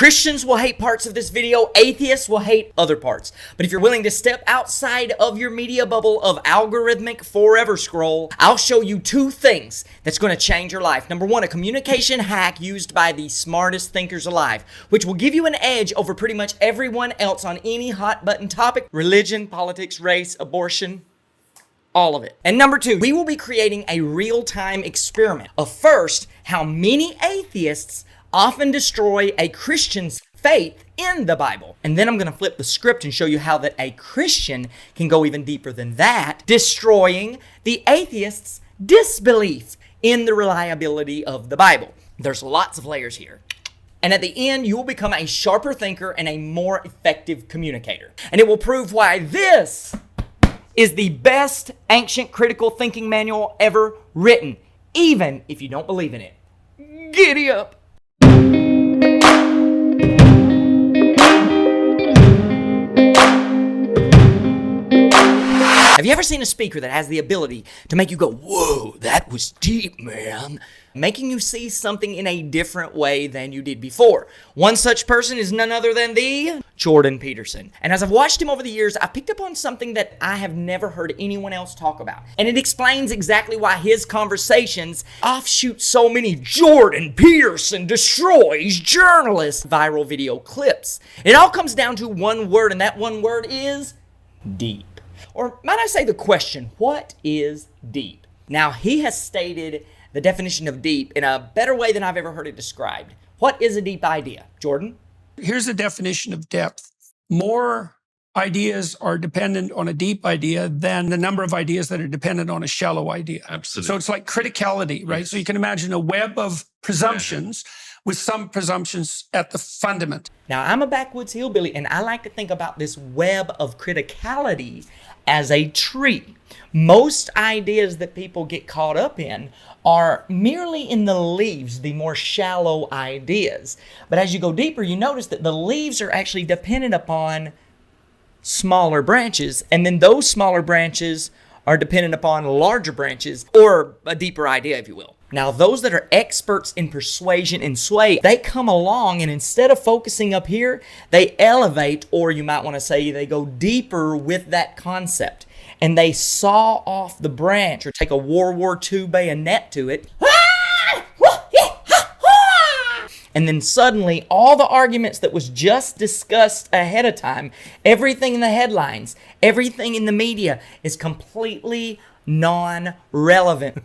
Christians will hate parts of this video, atheists will hate other parts. But if you're willing to step outside of your media bubble of algorithmic forever scroll, I'll show you two things that's going to change your life. Number one, a communication hack used by the smartest thinkers alive, which will give you an edge over pretty much everyone else on any hot button topic: religion, politics, race, abortion, all of it. And number two, we will be creating a real-time experiment of first, how many atheists often destroy a Christian's faith in the Bible. And then I'm going to flip the script and show you how that a Christian can go even deeper than that, destroying the atheist's disbelief in the reliability of the Bible. There's lots of layers here. And at the end, you will become a sharper thinker and a more effective communicator. And it will prove why this is the best ancient critical thinking manual ever written, even if you don't believe in it. Giddy up! Have you ever seen a speaker that has the ability to make you go, whoa, that was deep, man? Making you see something in a different way than you did before. One such person is none other than the Jordan Peterson. And as I've watched him over the years, I've picked up on something that I have never heard anyone else talk about. And it explains exactly why his conversations offshoot so many Jordan Peterson destroys journalists viral video clips. It all comes down to one word, and that one word is deep. Or might I say the question, what is deep? Now, he has stated the definition of deep in a better way than I've ever heard it described. What is a deep idea? Jordan? Here's a definition of depth. More ideas are dependent on a deep idea than the number of ideas that are dependent on a shallow idea. Absolutely. So it's like criticality, right? Yes. So you can imagine a web of presumptions with some presumptions at the fundament. Now, I'm a backwoods hillbilly, and I like to think about this web of criticality as a tree. Most ideas that people get caught up in are merely in the leaves, the more shallow ideas. But as you go deeper, you notice that the leaves are actually dependent upon smaller branches, and then those smaller branches are dependent upon larger branches, or a deeper idea, if you will. Now, those that are experts in persuasion and sway, they come along, and instead of focusing up here, they elevate, or you might want to say they go deeper with that concept. And they saw off the branch, or take a World War II bayonet to it. And then suddenly, all the arguments that was just discussed ahead of time, everything in the headlines, everything in the media is completely non-relevant.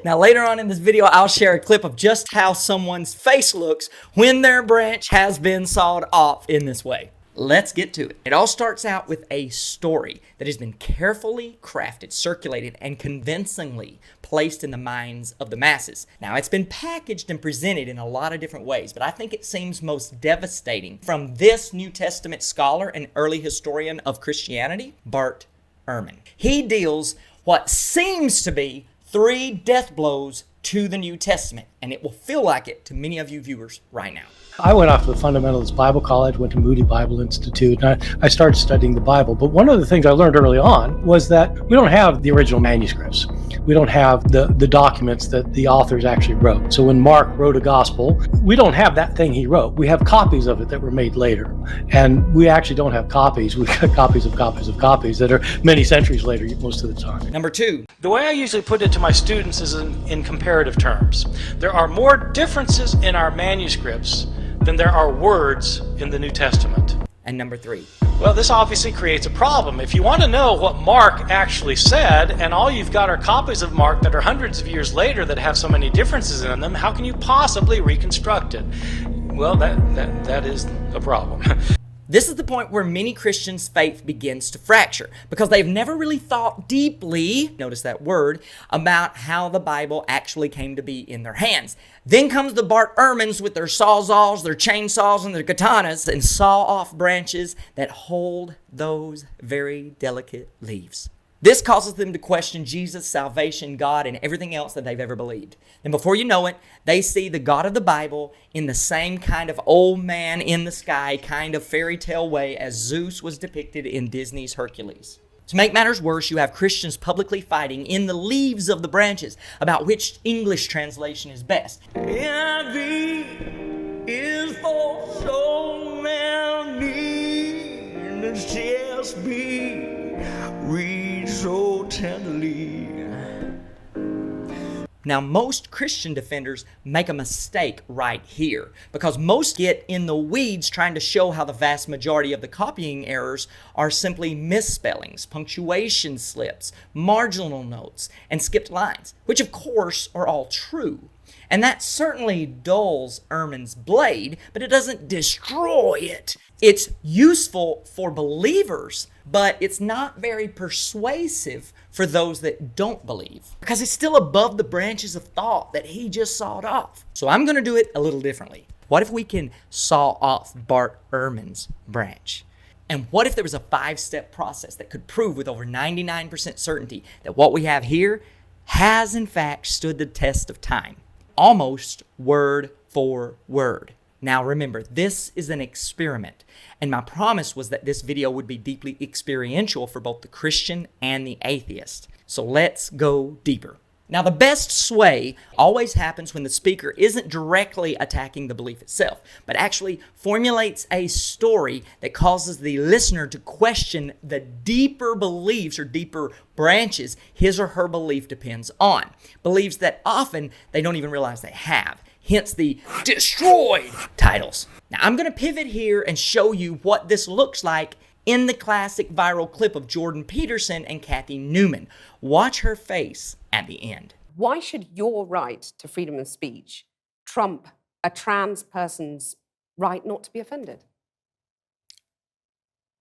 Now, later on in this video, I'll share a clip of just how someone's face looks when their branch has been sawed off in this way. Let's get to it. It all starts out with a story that has been carefully crafted, circulated, and convincingly placed in the minds of the masses. Now, it's been packaged and presented in a lot of different ways, but I think it seems most devastating from this New Testament scholar and early historian of Christianity, Bart Ehrman. He deals what seems to be 3 death blows to the New Testament, and it will feel like it to many of you viewers right now. I went off to the Fundamentalist Bible College, went to Moody Bible Institute, and I started studying the Bible. But one of the things I learned early on was that we don't have the original manuscripts. We don't have the documents that the authors actually wrote. So when Mark wrote a gospel, we don't have that thing he wrote. We have copies of it that were made later. And we actually don't have copies. We've got copies of copies of copies that are many centuries later most of the time. Number 2. The way I usually put it to my students is in comparative terms. There are more differences in our manuscripts than there are words in the New Testament. And number 3. Well, this obviously creates a problem. If you want to know what Mark actually said, and all you've got are copies of Mark that are hundreds of years later that have so many differences in them, how can you possibly reconstruct it? Well, that is a problem. This is the point where many Christians' faith begins to fracture because they've never really thought deeply, notice that word, about how the Bible actually came to be in their hands. Then comes the Bart Ehrmans with their sawzalls, their chainsaws, and their katanas and saw off branches that hold those very delicate leaves. This causes them to question Jesus, salvation, God, and everything else that they've ever believed. And before you know it, they see the God of the Bible in the same kind of old man in the sky, kind of fairy tale way as Zeus was depicted in Disney's Hercules. To make matters worse, you have Christians publicly fighting in the leaves of the branches about which English translation is best. NIV is for so TSB read so tenderly. Now, most Christian defenders make a mistake right here because most get in the weeds trying to show how the vast majority of the copying errors are simply misspellings, punctuation slips, marginal notes, and skipped lines, which of course are all true. And that certainly dulls Ehrman's blade, but it doesn't destroy it. It's useful for believers, but it's not very persuasive for those that don't believe, because it's still above the branches of thought that he just sawed off. So I'm going to do it a little differently. What if we can saw off Bart Ehrman's branch? And what if there was a 5-step process that could prove with over 99% certainty that what we have here has in fact stood the test of time? Almost word for word. Now remember, this is an experiment, and my promise was that this video would be deeply experiential for both the Christian and the atheist. So let's go deeper. Now, the best sway always happens when the speaker isn't directly attacking the belief itself, but actually formulates a story that causes the listener to question the deeper beliefs or deeper branches his or her belief depends on. Beliefs that often they don't even realize they have. Hence the destroyed titles. Now, I'm going to pivot here and show you what this looks like in the classic viral clip of Jordan Peterson and Kathy Newman. Watch her face at the end. Why should your right to freedom of speech trump a trans person's right not to be offended?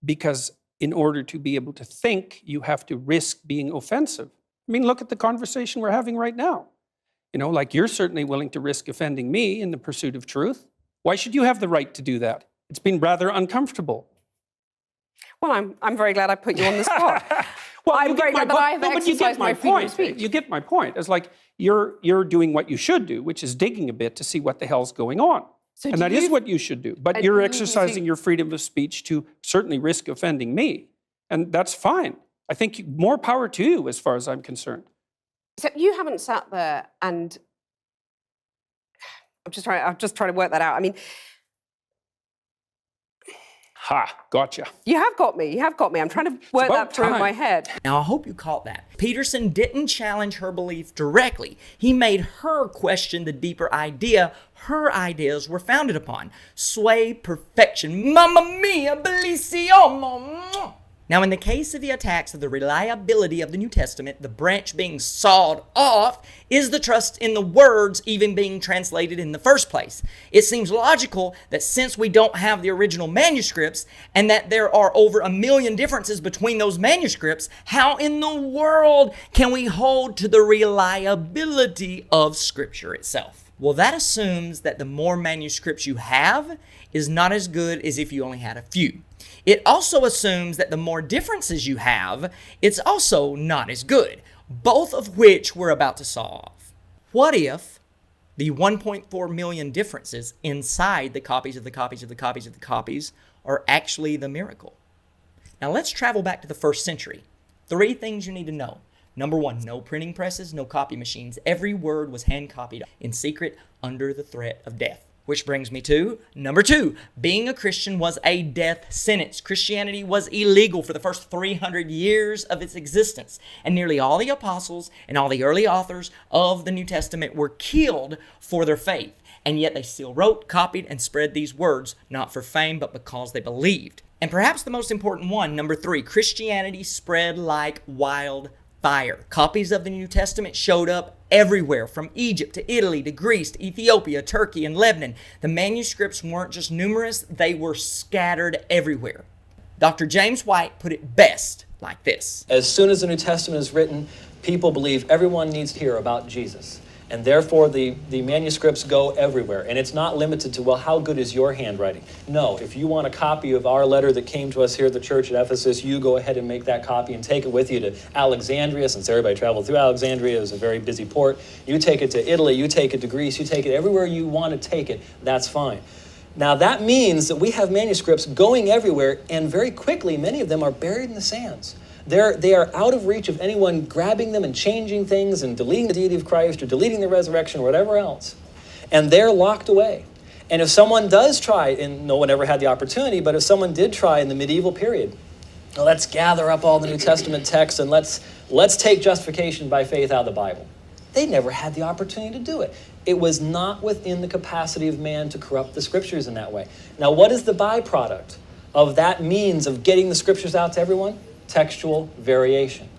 Because in order to be able to think, you have to risk being offensive. I mean, look at the conversation we're having right now. You know, like you're certainly willing to risk offending me in the pursuit of truth. Why should you have the right to do that? It's been rather uncomfortable. Well, I'm very glad I put you on the spot. Well, I'm very glad that I've exercised my freedom of speech. You get my point. It's like you're doing what you should do, which is digging a bit to see what the hell's going on. So and that is what you should do. But you're exercising your freedom of speech to certainly risk offending me. And that's fine. I think more power to you as far as I'm concerned. So you haven't sat there and I'm just trying to work that out. I mean, Ha, gotcha. you have got me. You have got me. I'm trying to work that through in my head. Now, I hope you caught that. Peterson didn't challenge her belief directly. He made her question the deeper idea her ideas were founded upon. Sway perfection. Mamma mia, bellissimo. Now, in the case of the attacks of the reliability of the New Testament, the branch being sawed off is the trust in the words even being translated in the first place. It seems logical that since we don't have the original manuscripts and that there are over 1 million differences between those manuscripts, how in the world can we hold to the reliability of Scripture itself? Well, that assumes that the more manuscripts you have is not as good as if you only had a few. It also assumes that the more differences you have, it's also not as good, both of which we're about to saw off. What if the 1.4 million differences inside the copies of the copies of the copies of the copies are actually the miracle? Now let's travel back to the 1st century. 3 things you need to know. Number 1, no printing presses, no copy machines. Every word was hand copied in secret under the threat of death. Which brings me to number 2. Being a Christian was a death sentence. Christianity was illegal for the first 300 years of its existence. And nearly all the apostles and all the early authors of the New Testament were killed for their faith. And yet they still wrote, copied, and spread these words, not for fame, but because they believed. And perhaps the most important one, number 3, Christianity spread like wildfire. Copies of the New Testament showed up everywhere, from Egypt to Italy to Greece to Ethiopia, Turkey, and Lebanon. The manuscripts weren't just numerous, they were scattered everywhere. Dr. James White put it best like this. As soon as the New Testament is written, people believe everyone needs to hear about Jesus. And therefore, the manuscripts go everywhere. And it's not limited to, well, how good is your handwriting? No, if you want a copy of our letter that came to us here at the church at Ephesus, you go ahead and make that copy and take it with you to Alexandria, since everybody traveled through Alexandria. It was a very busy port. You take it to Italy, you take it to Greece, you take it everywhere you want to take it. That's fine. Now, that means that we have manuscripts going everywhere, and very quickly, many of them are buried in the sands. They are out of reach of anyone grabbing them and changing things and deleting the deity of Christ or deleting the resurrection or whatever else. And they're locked away. And if someone does try, and no one ever had the opportunity, but if someone did try in the medieval period let's gather up all the New Testament texts and let's take justification by faith out of the Bible. They never had the opportunity to do it. It was not within the capacity of man to corrupt the scriptures in that way. Now, what is the byproduct of that means of getting the scriptures out to everyone? Textual variation.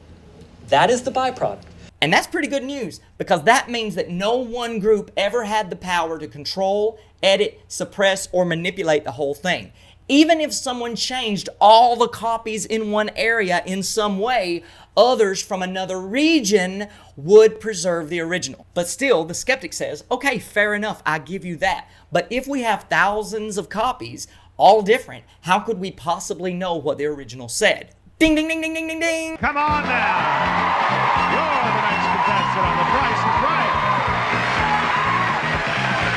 That is the byproduct. And that's pretty good news, because that means that no one group ever had the power to control, edit, suppress, or manipulate the whole thing. Even if someone changed all the copies in one area in some way, others from another region would preserve the original. But still, the skeptic says, okay, fair enough, I give you that. But if we have thousands of copies, all different, how could we possibly know what the original said? Ding, ding, ding, ding, ding, ding, ding. Come on now. You're the next contestant on The Price is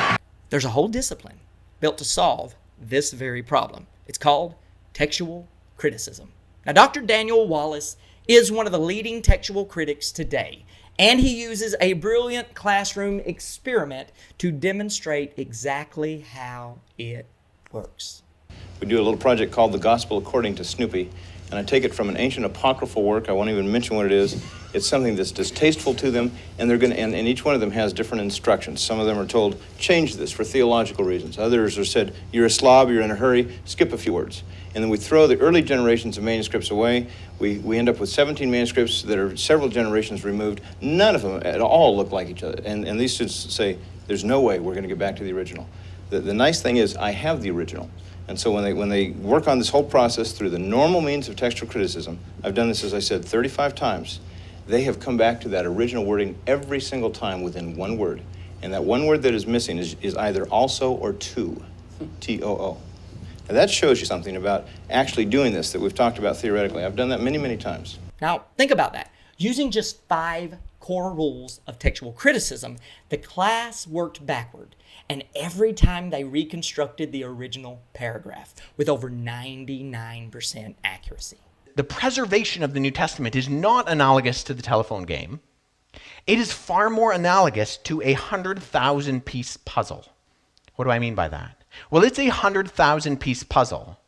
Right. There's a whole discipline built to solve this very problem. It's called textual criticism. Now, Dr. Daniel Wallace is one of the leading textual critics today, and he uses a brilliant classroom experiment to demonstrate exactly how it works. We do a little project called The Gospel According to Snoopy, and I take it from an ancient apocryphal work. I won't even mention what it is. It's something that's distasteful to them, and and each one of them has different instructions. Some of them are told, change this for theological reasons. Others are said, you're a slob, you're in a hurry, skip a few words. And then we throw the early generations of manuscripts away. We end up with 17 manuscripts that are several generations removed. None of them at all look like each other. And these students say, there's no way we're going to get back to the original. The nice thing is, I have the original. And so when they work on this whole process through the normal means of textual criticism, I've done this, as I said, 35 times, they have come back to that original wording every single time within one word. And that one word that is missing is either also or to, T-O-O. Now that shows you something about actually doing this that we've talked about theoretically. I've done that many, many times. Now, think about that. Using just 5 core rules of textual criticism, the class worked backward, and every time they reconstructed the original paragraph with over 99% accuracy. The preservation of the New Testament is not analogous to the telephone game. It is far more analogous to a 100,000-piece puzzle. What do I mean by that? Well, it's a 100,000-piece puzzle,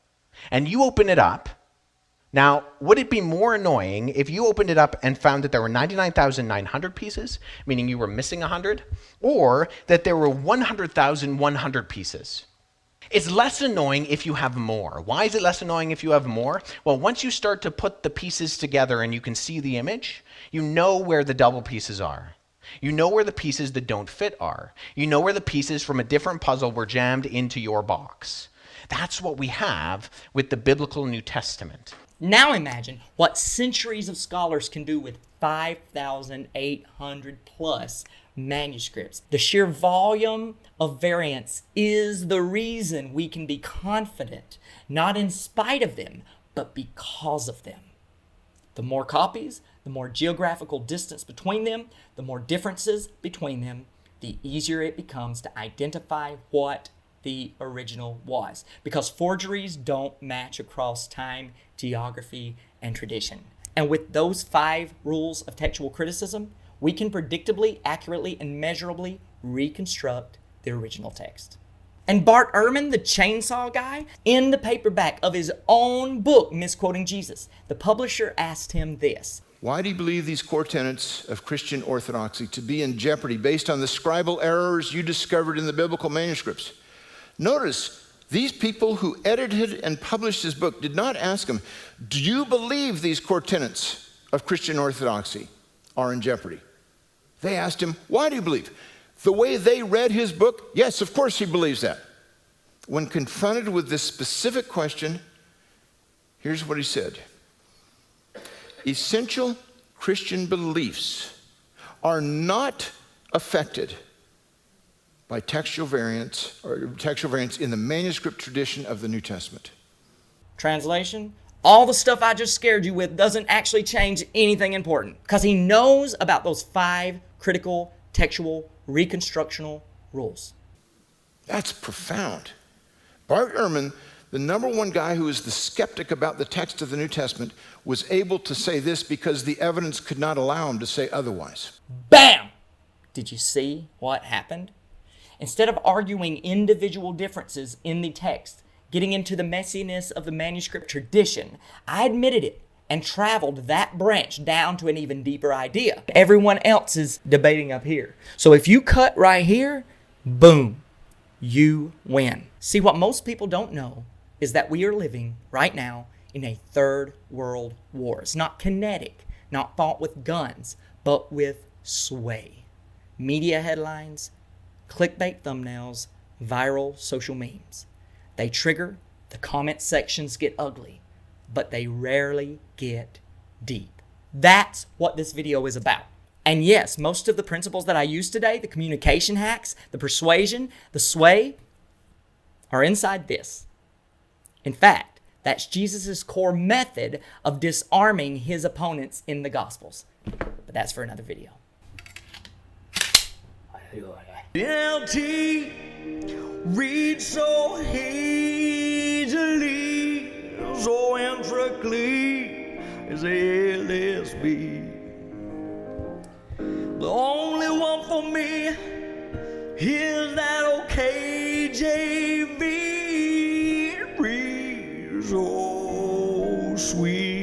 and you open it up. Now, would it be more annoying if you opened it up and found that there were 99,900 pieces, meaning you were missing 100, or that there were 100,100 pieces? It's less annoying if you have more. Why is it less annoying if you have more? Well, once you start to put the pieces together and you can see the image, you know where the double pieces are. You know where the pieces that don't fit are. You know where the pieces from a different puzzle were jammed into your box. That's what we have with the biblical New Testament. Now imagine what centuries of scholars can do with 5,800 plus manuscripts. The sheer volume of variants is the reason we can be confident, not in spite of them, but because of them. The more copies, the more geographical distance between them, the more differences between them, the easier it becomes to identify what the original was, because forgeries don't match across time, geography, and tradition. And with those 5 rules of textual criticism, we can predictably, accurately, and measurably reconstruct the original text. And Bart Ehrman, the chainsaw guy, in the paperback of his own book, Misquoting Jesus, the publisher asked him this: why do you believe these core tenets of Christian orthodoxy to be in jeopardy based on the scribal errors you discovered in the biblical manuscripts? Notice, these people who edited and published his book did not ask him, do you believe these core tenets of Christian orthodoxy are in jeopardy? They asked him, why do you believe? The way they read his book, yes, of course he believes that. When confronted with this specific question, here's what he said. Essential Christian beliefs are not affected by textual variants in the manuscript tradition of the New Testament. Translation: all the stuff I just scared you with doesn't actually change anything important, because he knows about those 5 critical textual reconstructional rules. That's profound. Bart Ehrman, the number one guy who is the skeptic about the text of the New Testament, was able to say this because the evidence could not allow him to say otherwise. Bam! Did you see what happened? Instead of arguing individual differences in the text, getting into the messiness of the manuscript tradition, I admitted it and traveled that branch down to an even deeper idea. Everyone else is debating up here. So if you cut right here, boom, you win. See, what most people don't know is that we are living right now in a third world war. It's not kinetic, not fought with guns, but with sway. Media headlines, clickbait thumbnails, viral social memes. They trigger, the comment sections get ugly, but they rarely get deep. That's what this video is about. And yes, most of the principles that I use today, the communication hacks, the persuasion, the sway, are inside this. In fact, that's Jesus' core method of disarming his opponents in the Gospels. But that's for another video. LT reads so hazily, so intricately as LSB. The only one for me is that OKJV. It reads so sweet.